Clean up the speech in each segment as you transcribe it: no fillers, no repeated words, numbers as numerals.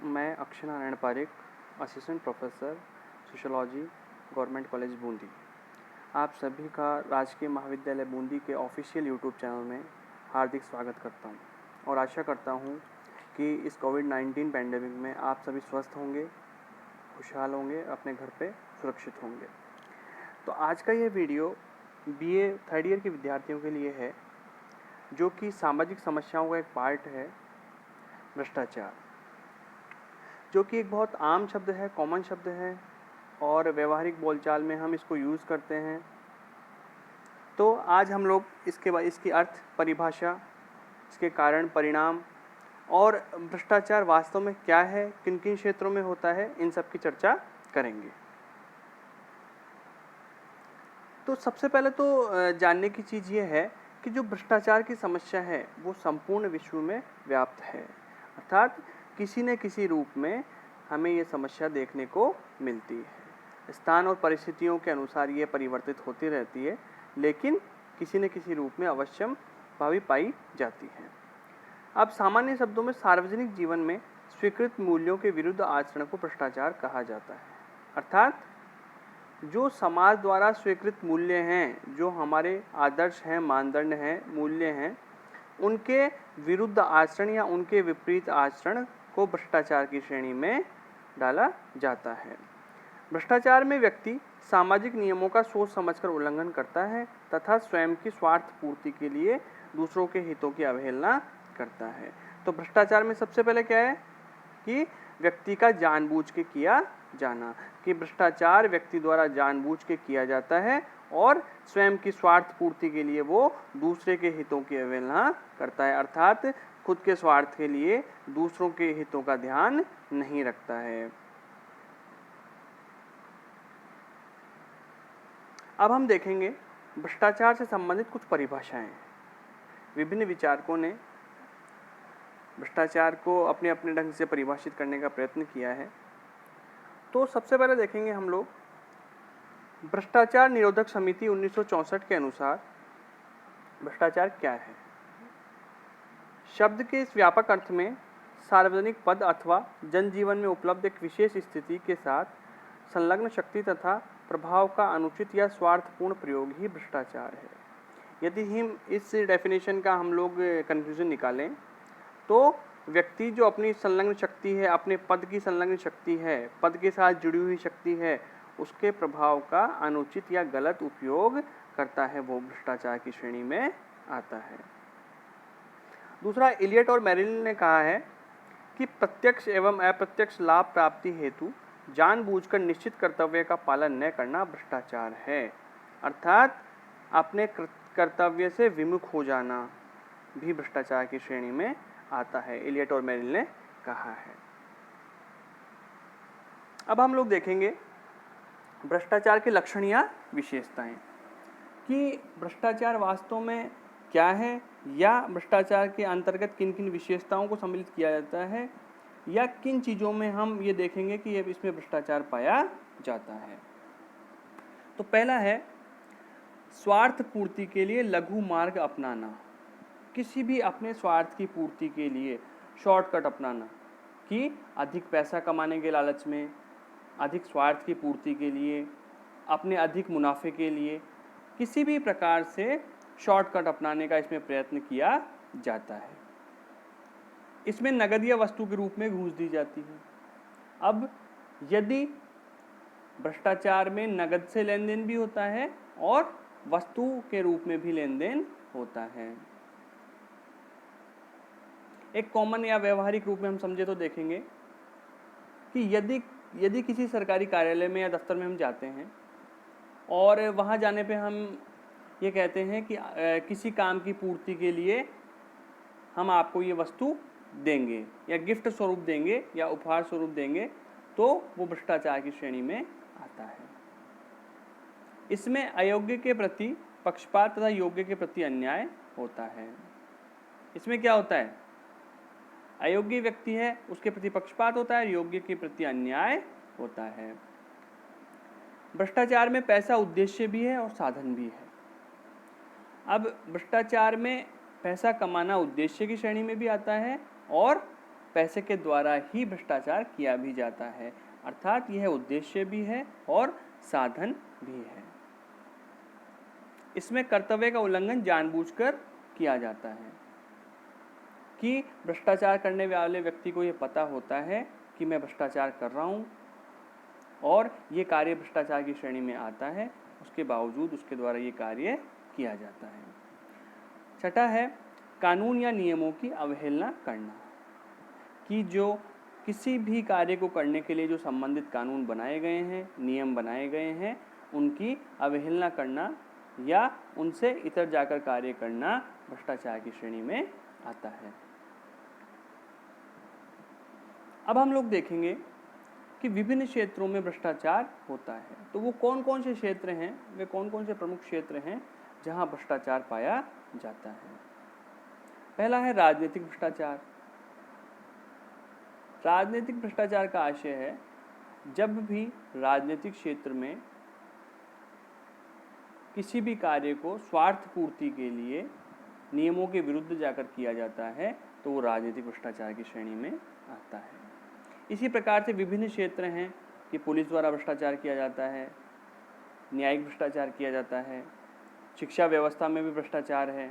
मैं Akshay Narayan Pareek, assistant professor sociology, government college Bundi, आप सभी का राजकीय महाविद्यालय बूंदी के ऑफिशियल यूट्यूब चैनल में हार्दिक स्वागत करता हूं और आशा करता हूं कि इस कोविड-19 पैंडेमिक में आप सभी स्वस्थ होंगे, खुशहाल होंगे, अपने घर पे सुरक्षित होंगे। तो आज का ये वीडियो बीए थर्ड ईयर के विद्यार्थियों के लिए है, जो कि सामाजिक समस्याओं का एक पार्ट है, भ्रष्टाचार, जो कि एक बहुत आम शब्द है, कॉमन शब्द है और व्यवहारिक बोलचाल में हम इसको यूज़ करते हैं। तो आज हम लोग इसकी अर्थ, परिभाषा, इसके कारण, परिणाम और भ्रष्टाचार वास्तव में क्या है, किन किन क्षेत्रों में होता है, इन सब की चर्चा करेंगे। तो सबसे पहले तो जानने की चीज़ ये है कि जो भ्रष्टाचार की समस्या है वो संपूर्ण विश्व में व्याप्त है, अर्थात किसी न किसी रूप में हमें ये समस्या देखने को मिलती है। स्थान और परिस्थितियों के अनुसार ये परिवर्तित होती रहती है, लेकिन किसी न किसी रूप में अवश्यम भावी पाई जाती है। अब सामान्य शब्दों में सार्वजनिक जीवन में स्वीकृत मूल्यों के विरुद्ध आचरण को भ्रष्टाचार कहा जाता है, अर्थात जो समाज द्वारा स्वीकृत मूल्य हैं, जो हमारे आदर्श हैं, मानदंड हैं, मूल्य हैं, उनके विरुद्ध आचरण या उनके विपरीत आचरण को भ्रष्टाचार की श्रेणी में डाला जाता है। भ्रष्टाचार में व्यक्ति सामाजिक नियमों का सोच समझकर उल्लंघन करता है तथा स्वयं की स्वार्थ पूर्ति के लिए दूसरों के हितों की अवहेलना करता है। तो भ्रष्टाचार में सबसे पहले क्या है कि व्यक्ति का जानबूझ के किया जाना, कि भ्रष्टाचार व्यक्ति द्वारा जानबूझ के किया जाता है और स्वयं की स्वार्थ पूर्ति के लिए वो दूसरे के हितों की अवहेलना करता है, अर्थात खुद के स्वार्थ के लिए दूसरों के हितों का ध्यान नहीं रखता है। अब हम देखेंगे भ्रष्टाचार से संबंधित कुछ परिभाषाएं। विभिन्न विचारकों ने भ्रष्टाचार को अपने अपने ढंग से परिभाषित करने का प्रयत्न किया है। तो सबसे पहले देखेंगे हम लोग भ्रष्टाचार निरोधक समिति 1964 के अनुसार भ्रष्टाचार क्या है। शब्द के इस व्यापक अर्थ में सार्वजनिक पद अथवा जनजीवन में उपलब्ध एक विशेष स्थिति के साथ संलग्न शक्ति तथा प्रभाव का अनुचित या स्वार्थपूर्ण प्रयोग ही भ्रष्टाचार है। यदि हम इस डेफिनेशन का हम लोग कंक्लूजन निकालें तो व्यक्ति जो अपनी संलग्न शक्ति है, अपने पद की संलग्न शक्ति है, पद के साथ जुड़ी हुई शक्ति है, उसके प्रभाव का अनुचित या गलत उपयोग करता है, वो भ्रष्टाचार की श्रेणी में आता है। दूसरा, इलियट और मेरिल ने कहा है कि प्रत्यक्ष एवं अप्रत्यक्ष लाभ प्राप्ति हेतु जानबूझकर निश्चित कर्तव्य का पालन न करना भ्रष्टाचार है, अर्थात अपने कर्तव्य से विमुख हो जाना भी भ्रष्टाचार की श्रेणी में आता है, इलियट और मेरिल ने कहा है। अब हम लोग देखेंगे भ्रष्टाचार के लक्षण या विशेषताएं, कि भ्रष्टाचार वास्तव में क्या है या भ्रष्टाचार के अंतर्गत किन किन विशेषताओं को सम्मिलित किया जाता है, या किन चीज़ों में हम ये देखेंगे कि इसमें भ्रष्टाचार पाया जाता है। तो पहला है स्वार्थ पूर्ति के लिए लघु मार्ग अपनाना, किसी भी अपने स्वार्थ की पूर्ति के लिए शॉर्टकट अपनाना, कि अधिक पैसा कमाने के लालच में, अधिक स्वार्थ की पूर्ति के लिए, अपने अधिक मुनाफे के लिए किसी भी प्रकार से शॉर्टकट अपनाने का इसमें प्रयत्न किया जाता है। इसमें नगद या वस्तु के रूप में घूस दी जाती है। अब यदि भ्रष्टाचार में नगद से लेन देन भी होता है और वस्तु के रूप में भी लेन देन होता है। एक कॉमन या व्यवहारिक रूप में हम समझे तो देखेंगे कि यदि किसी सरकारी कार्यालय में या दफ्तर में हम जाते हैं और वहाँ जाने पे हम ये कहते हैं कि किसी काम की पूर्ति के लिए हम आपको ये वस्तु देंगे या गिफ्ट स्वरूप देंगे या उपहार स्वरूप देंगे, तो वो भ्रष्टाचार की श्रेणी में आता है। इसमें अयोग्य के प्रति पक्षपात तथा योग्य के प्रति अन्याय होता है। इसमें क्या होता है, अयोग्य व्यक्ति है उसके प्रति पक्षपात होता है, योग्य के प्रति अन्याय होता है। भ्रष्टाचार में पैसा उद्देश्य भी है और साधन भी है। अब भ्रष्टाचार में पैसा कमाना उद्देश्य की श्रेणी में भी आता है और पैसे के द्वारा ही भ्रष्टाचार किया भी जाता है, अर्थात यह उद्देश्य भी है और साधन भी है। इसमें कर्तव्य का उल्लंघन जानबूझकर किया जाता है कि भ्रष्टाचार करने वाले व्यक्ति को यह पता होता है कि मैं भ्रष्टाचार कर रहा हूँ और ये कार्य भ्रष्टाचार की श्रेणी में आता है, उसके बावजूद उसके द्वारा ये कार्य किया जाता है। छठा है कानून या नियमों की अवहेलना करना, कि जो किसी भी कार्य को करने के लिए जो संबंधित कानून बनाए गए हैं, नियम बनाए गए हैं, उनकी अवहेलना करना या उनसे इतर जाकर कार्य करना भ्रष्टाचार की श्रेणी में आता है। अब हम लोग देखेंगे कि विभिन्न क्षेत्रों में भ्रष्टाचार होता है। तो वो कौन कौन से क्षेत्र हैं, वे कौन कौन से प्रमुख क्षेत्र हैं जहां भ्रष्टाचार पाया जाता है। पहला है राजनीतिक भ्रष्टाचार। राजनीतिक भ्रष्टाचार का आशय है जब भी राजनीतिक क्षेत्र में किसी भी कार्य को स्वार्थ पूर्ति के लिए नियमों के विरुद्ध जाकर किया जाता है तो वो राजनीतिक भ्रष्टाचार की श्रेणी में आता है। इसी प्रकार से विभिन्न क्षेत्र हैं कि पुलिस द्वारा भ्रष्टाचार किया जाता है, न्यायिक भ्रष्टाचार किया जाता है, शिक्षा व्यवस्था में भी भ्रष्टाचार है,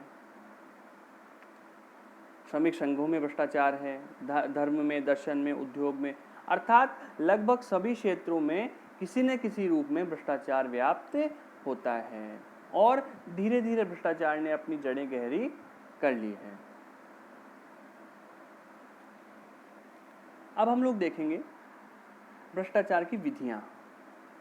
श्रमिक संघों में भ्रष्टाचार है, धर्म में, दर्शन में, उद्योग में, अर्थात लगभग सभी क्षेत्रों में किसी न किसी रूप में भ्रष्टाचार व्याप्त होता है और धीरे धीरे भ्रष्टाचार ने अपनी जड़ें गहरी कर ली है। अब हम लोग देखेंगे भ्रष्टाचार की विधियां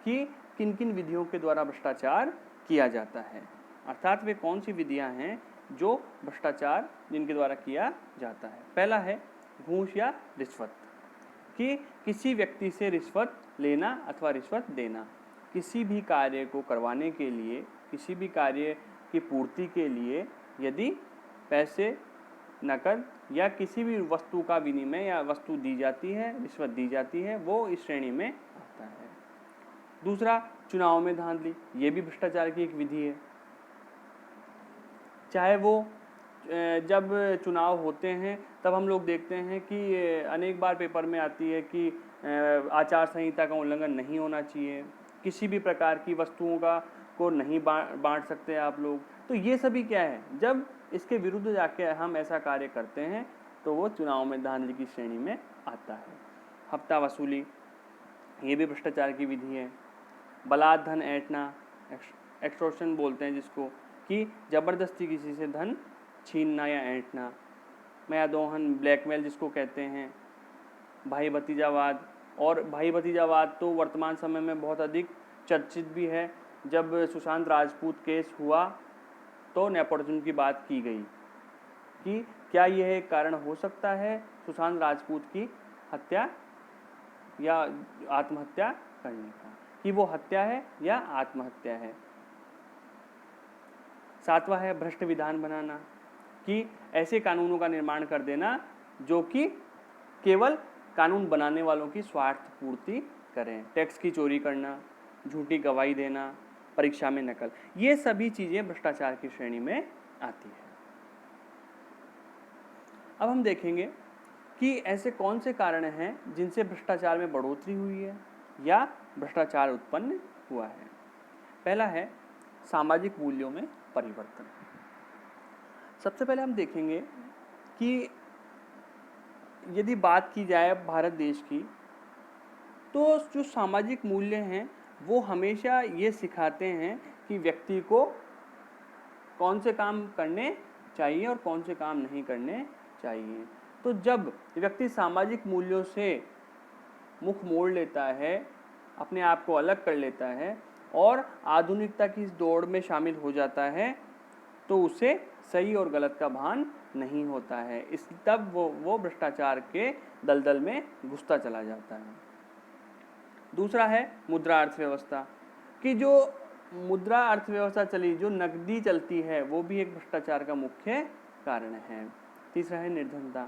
कि किन किन विधियों के द्वारा भ्रष्टाचार किया जाता है, अर्थात वे कौन सी विधियां हैं जो भ्रष्टाचार जिनके द्वारा किया जाता है। पहला है घूस या रिश्वत, कि किसी व्यक्ति से रिश्वत लेना अथवा रिश्वत देना। किसी भी कार्य को करवाने के लिए, किसी भी कार्य की पूर्ति के लिए यदि पैसे, नकद या किसी भी वस्तु का विनिमय या वस्तु दी जाती है, रिश्वत दी जाती है, वो इस श्रेणी में आता है। दूसरा चुनाव में धांधली, ये भी भ्रष्टाचार की एक विधि है। चाहे वो जब चुनाव होते हैं तब हम लोग देखते हैं कि अनेक बार पेपर में आती है कि आचार संहिता का उल्लंघन नहीं होना चाहिए, किसी भी प्रकार की वस्तुओं का को नहीं बांट सकते आप लोग। तो ये सभी क्या है, जब इसके विरुद्ध जाके हम ऐसा कार्य करते हैं तो वो चुनाव में धांधली की श्रेणी में आता है। हफ्ता वसूली, ये भी भ्रष्टाचार की विधि है। बलात् धन ऐंठना, एक्सटॉर्शन बोलते हैं जिसको, कि जबरदस्ती किसी से धन छीनना या ऐंठना। माया दोहन, ब्लैकमेल जिसको कहते हैं। भाई भतीजावाद, और भाई भतीजावाद तो वर्तमान समय में बहुत अधिक चर्चित भी है। जब सुशांत राजपूत केस हुआ तो नेपोटिज्म की बात की गई कि क्या यह एक कारण हो सकता है सुशांत राजपूत की हत्या या आत्महत्या करने का, कि वो हत्या है या आत्महत्या है। सातवां है भ्रष्ट विधान बनाना, कि ऐसे कानूनों का निर्माण कर देना जो कि केवल कानून बनाने वालों की स्वार्थ पूर्ति करें। टैक्स की चोरी करना, झूठी गवाही देना, परीक्षा में नकल, ये सभी चीजें भ्रष्टाचार की श्रेणी में आती है। अब हम देखेंगे कि ऐसे कौन से कारण हैं जिनसे भ्रष्टाचार में बढ़ोतरी हुई है या भ्रष्टाचार उत्पन्न हुआ है। पहला है सामाजिक मूल्यों में परिवर्तन। सबसे पहले हम देखेंगे कि यदि बात की जाए भारत देश की, तो जो सामाजिक मूल्य हैं वो हमेशा ये सिखाते हैं कि व्यक्ति को कौन से काम करने चाहिए और कौन से काम नहीं करने चाहिए। तो जब व्यक्ति सामाजिक मूल्यों से मुख मोड़ लेता है, अपने आप को अलग कर लेता है और आधुनिकता की इस दौड़ में शामिल हो जाता है, तो उसे सही और गलत का भान नहीं होता है। इस तब वो भ्रष्टाचार के दलदल में घुसता चला जाता है। दूसरा है मुद्रा अर्थव्यवस्था, कि जो मुद्रा अर्थव्यवस्था चली, जो नकदी चलती है, वो भी एक भ्रष्टाचार का मुख्य कारण है। तीसरा है निर्धनता,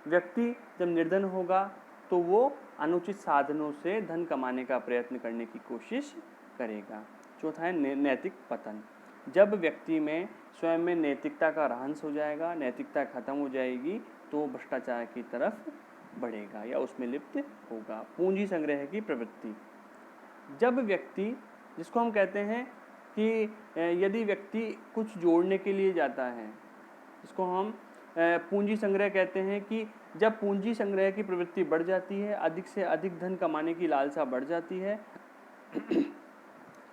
व्यक्ति जब निर्धन होगा तो वो अनुचित साधनों से धन कमाने का प्रयत्न करने की कोशिश करेगा। चौथा है नैतिक पतन, जब व्यक्ति में स्वयं में नैतिकता का ह्रास हो जाएगा, नैतिकता खत्म हो जाएगी, तो भ्रष्टाचार की तरफ बढ़ेगा या उसमें लिप्त होगा। पूंजी संग्रह की प्रवृत्ति, जब व्यक्ति, जिसको हम कहते हैं कि यदि व्यक्ति कुछ जोड़ने के लिए जाता है, इसको हम पूंजी संग्रह कहते हैं कि जब पूंजी संग्रह की प्रवृत्ति बढ़ जाती है, अधिक से अधिक धन कमाने की लालसा बढ़ जाती है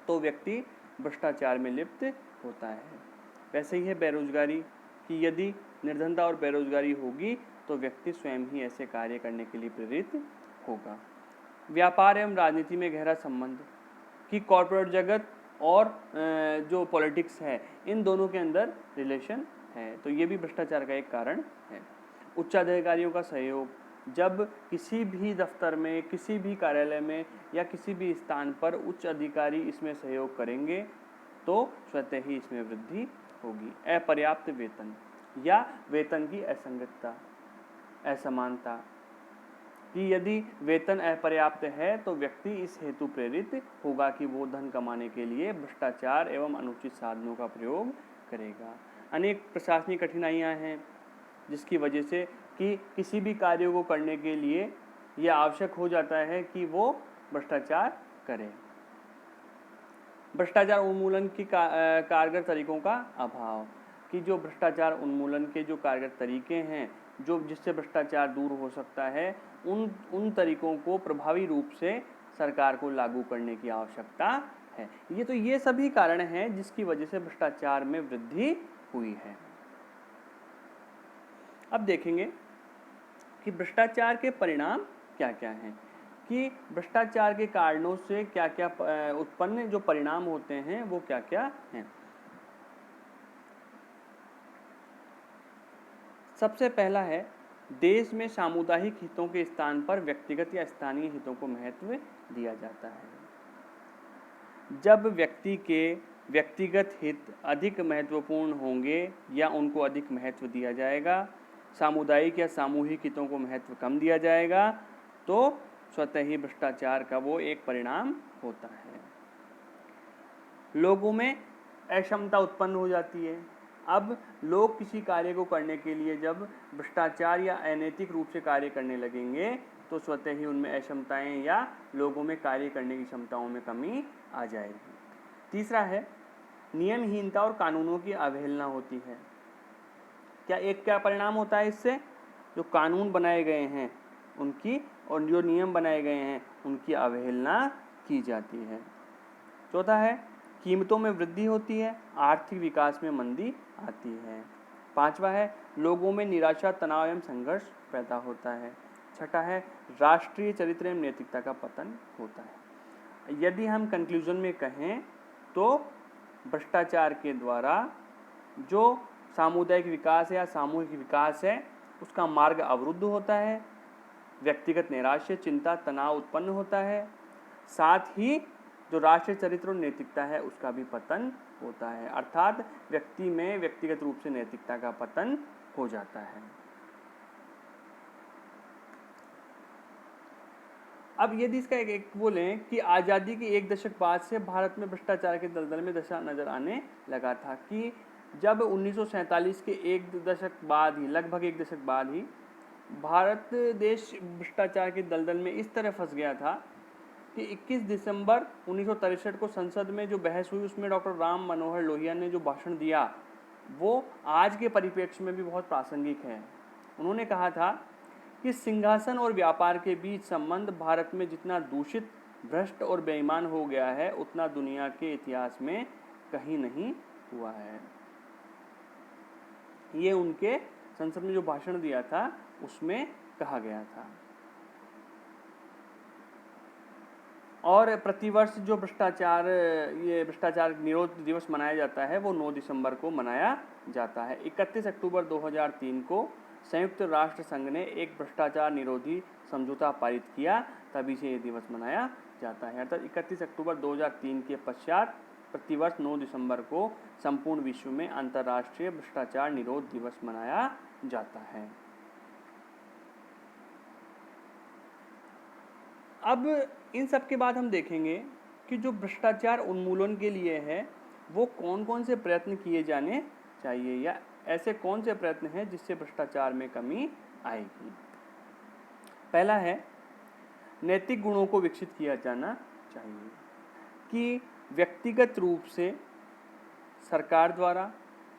तो व्यक्ति भ्रष्टाचार में लिप्त होता है। वैसे ही है बेरोजगारी कि यदि निर्धनता और बेरोजगारी होगी तो व्यक्ति स्वयं ही ऐसे कार्य करने के लिए प्रेरित होगा। व्यापार एवं राजनीति में गहरा संबंध, कि कॉर्पोरेट जगत और जो पॉलिटिक्स है इन दोनों के अंदर रिलेशन है, तो ये भी भ्रष्टाचार का एक कारण है। उच्चाधिकारियों का सहयोग, जब किसी भी दफ्तर में, किसी भी कार्यालय में या किसी भी स्थान पर उच्च अधिकारी इसमें सहयोग करेंगे तो स्वतः ही इसमें वृद्धि होगी। अपर्याप्त वेतन या वेतन की असंगतता, असमानता, कि यदि वेतन अपर्याप्त है तो व्यक्ति इस हेतु प्रेरित होगा कि वो धन कमाने के लिए भ्रष्टाचार एवं अनुचित साधनों का प्रयोग करेगा। अनेक प्रशासनिक कठिनाइयां हैं जिसकी वजह से कि किसी भी कार्य को करने के लिए यह आवश्यक हो जाता है कि वो भ्रष्टाचार करे। भ्रष्टाचार उन्मूलन की कारगर तरीकों का अभाव, कि जो भ्रष्टाचार उन्मूलन के जो कारगर तरीके हैं, जो जिससे भ्रष्टाचार दूर हो सकता है, उन तरीकों को प्रभावी रूप से सरकार को लागू करने की आवश्यकता है। ये सभी कारण हैं जिसकी वजह से भ्रष्टाचार में वृद्धि हुई है। अब देखेंगे कि भ्रष्टाचार के परिणाम क्या क्या हैं, कि भ्रष्टाचार के कारणों से क्या क्या उत्पन्न जो परिणाम होते हैं वो क्या क्या हैं। सबसे पहला है, देश में सामुदायिक हितों के स्थान पर व्यक्तिगत या स्थानीय हितों को महत्व दिया जाता है। जब व्यक्ति के व्यक्तिगत हित अधिक महत्वपूर्ण होंगे या उनको अधिक महत्व दिया जाएगा, सामुदायिक या सामूहिक हितों को महत्व कम दिया जाएगा, तो स्वतः ही भ्रष्टाचार का वो एक परिणाम होता है। लोगों में अक्षमता उत्पन्न हो जाती है। अब लोग किसी कार्य को करने के लिए जब भ्रष्टाचार या अनैतिक रूप से कार्य करने लगेंगे तो स्वतः ही उनमें अक्षमताएं या लोगों में कार्य करने की क्षमताओं में कमी आ जाएगी। तीसरा है, नियमहीनता और कानूनों की अवहेलना होती है। क्या परिणाम होता है इससे, जो कानून बनाए गए हैं उनकी और जो नियम बनाए गए हैं उनकी अवहेलना की जाती है। चौथा है, कीमतों में वृद्धि होती है, आर्थिक विकास में मंदी आती है। पांचवा है, लोगों में निराशा, तनाव एवं संघर्ष पैदा होता है। छठा है, राष्ट्रीय चरित्र एवं नैतिकता का पतन होता है। यदि हम कंक्लूजन में कहें तो भ्रष्टाचार के द्वारा जो सामुदायिक विकास या सामूहिक विकास है उसका मार्ग अवरुद्ध होता है, व्यक्तिगत निराशा, चिंता, तनाव उत्पन्न होता है, साथ ही जो राष्ट्रीय चरित्र और नैतिकता है उसका भी पतन होता है, अर्थात व्यक्ति में व्यक्तिगत रूप से नैतिकता का पतन हो जाता है। अब यदि इसका एक बोलें कि आज़ादी के एक दशक बाद से भारत में भ्रष्टाचार के दलदल में दशा नजर आने लगा था, कि जब 1947 के एक दशक बाद ही, लगभग एक दशक बाद ही भारत देश भ्रष्टाचार के दलदल में इस तरह फंस गया था कि 21 दिसंबर 1963 को संसद में जो बहस हुई उसमें डॉक्टर राम मनोहर लोहिया ने जो भाषण दिया वो आज के परिप्रेक्ष्य में भी बहुत प्रासंगिक है। उन्होंने कहा था कि सिंहासन और व्यापार के बीच संबंध भारत में जितना दूषित, भ्रष्ट और बेईमान हो गया है उतना दुनिया के इतिहास में कहीं नहीं हुआ है। ये उनके संसद में जो भाषण दिया था उसमें कहा गया था। और प्रतिवर्ष जो भ्रष्टाचार निरोध दिवस मनाया जाता है वो 9 दिसंबर को मनाया जाता है। 31 अक्टूबर 2003 को संयुक्त राष्ट्र संघ ने एक भ्रष्टाचार निरोधी समझौता पारित किया, तभी से ये दिवस मनाया जाता है। अर्थात 31 अक्टूबर 2003 के पश्चात प्रतिवर्ष 9 दिसंबर को संपूर्ण विश्व में अंतर्राष्ट्रीय भ्रष्टाचार निरोध दिवस मनाया जाता है। अब इन सब के बाद हम देखेंगे कि जो भ्रष्टाचार उन्मूलन के लिए है वो कौन कौन से प्रयत्न किए जाने चाहिए, या ऐसे कौन से प्रयत्न हैं जिससे भ्रष्टाचार में कमी आएगी। पहला है नैतिक गुणों को विकसित किया जाना चाहिए कि व्यक्तिगत रूप से सरकार द्वारा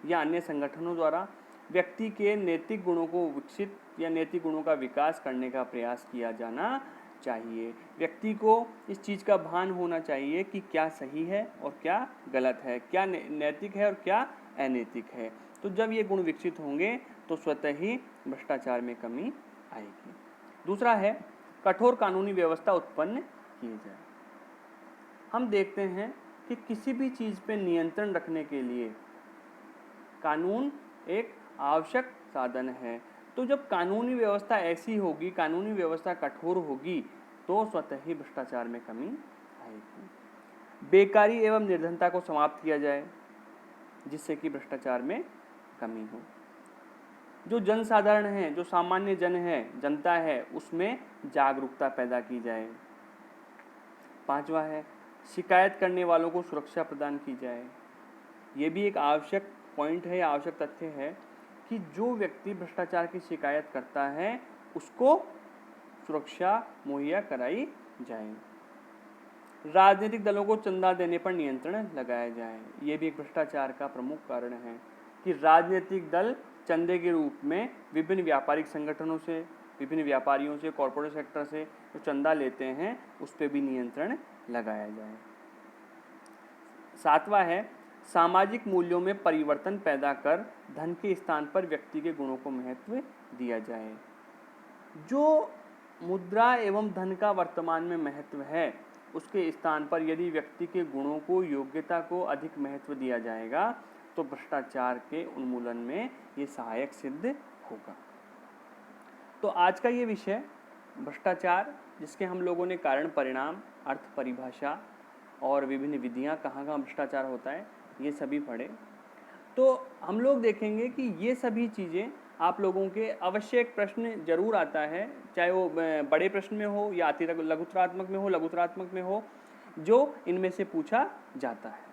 या अन्य संगठनों द्वारा व्यक्ति के नैतिक गुणों को विकसित या नैतिक गुणों का विकास करने का प्रयास किया जाना चाहिए। व्यक्ति को इस चीज़ का भान होना चाहिए कि क्या सही है और क्या गलत है, क्या नैतिक है और क्या अनैतिक है। तो जब ये गुण विकसित होंगे तो स्वतः ही भ्रष्टाचार में कमी आएगी। दूसरा है कठोर कानूनी व्यवस्था उत्पन्न की जाए। हम देखते हैं कि किसी भी चीज़ पे नियंत्रण रखने के लिए कानून एक आवश्यक साधन है। तो जब कानूनी व्यवस्था ऐसी होगी, कानूनी व्यवस्था कठोर होगी, तो स्वतः ही भ्रष्टाचार में कमी आएगी। बेकारी एवं निर्धनता को समाप्त किया जाए जिससे कि भ्रष्टाचार में कमी हो। जो जनसाधारण है, जो सामान्य जन है, जनता है, उसमें जागरूकता पैदा की जाए। पांचवा है शिकायत करने वालों को सुरक्षा प्रदान की जाए। ये भी एक आवश्यक पॉइंट है, आवश्यक तथ्य है कि जो व्यक्ति भ्रष्टाचार की शिकायत करता है उसको सुरक्षा मुहैया कराई जाए। राजनीतिक दलों को चंदा देने पर नियंत्रण लगाया जाए। ये भी एक भ्रष्टाचार का प्रमुख कारण है कि राजनीतिक दल चंदे के रूप में विभिन्न व्यापारिक संगठनों से, विभिन्न व्यापारियों से, कॉरपोरेट सेक्टर से जो चंदा लेते हैं उस पर भी नियंत्रण लगाया जाए। सातवां है सामाजिक मूल्यों में परिवर्तन पैदा कर धन के स्थान पर व्यक्ति के गुणों को महत्व दिया जाए। जो मुद्रा एवं धन का वर्तमान में महत्व है उसके स्थान पर यदि व्यक्ति के गुणों को, योग्यता को अधिक महत्व दिया जाएगा तो भ्रष्टाचार के उन्मूलन में ये सहायक सिद्ध होगा। तो आज का ये विषय भ्रष्टाचार, जिसके हम लोगों ने कारण, परिणाम, अर्थ, परिभाषा और विभिन्न विधियां, कहाँ कहाँ भ्रष्टाचार होता है, ये सभी पढ़े। तो हम लोग देखेंगे कि ये सभी चीज़ें आप लोगों के अवश्य एक प्रश्न जरूर आता है, चाहे वो बड़े प्रश्न में हो या अति लघुतरात्मक में हो, लघुतरात्मक में हो, जो इनमें से पूछा जाता है।